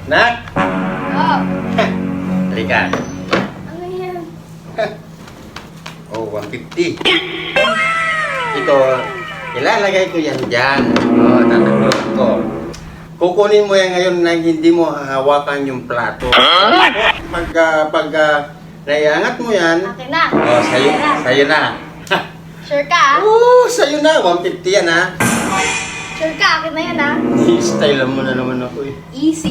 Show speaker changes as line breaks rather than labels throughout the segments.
Nak!
Oh,
Halika.
ano yan?
Oh, 150. Ito, ilalagay ko yan dyan. Oh, tatakot ko. Kukunin mo yan ngayon na hindi mo hahawakan yung plato. Pag naiangat mo yan,
Akin na.
oh, sa'yo na.
Sure ka, ah?
Oh, sa'yo na. 150 yan, ha?
Sure ka, akin na yan, ah?
I-style mo na naman ako, eh.
Easy.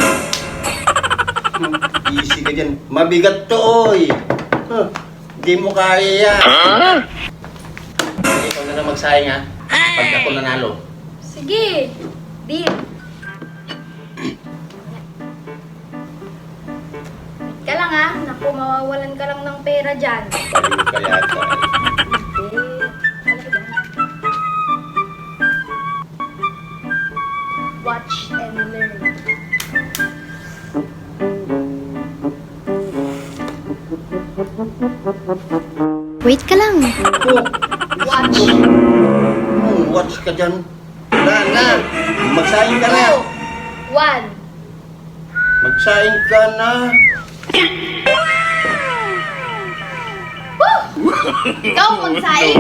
Easy ka dyan. Mabigat to, oy. Huh. Di mo kaya yan. Ikaw na magsayang, ha? Pag ako nanalo.
Sige. Deal. Wait ka lang, ah. Naku, mawawalan ka lang ng pera dyan.
Baliw ka yata.
Watch and learn.
Wait ka lang.
Oh,
Watch.
watch ka dyan. Na. Magsayang ka na.
2, 1.
Magsayang ka na.
Ikaw magsaing.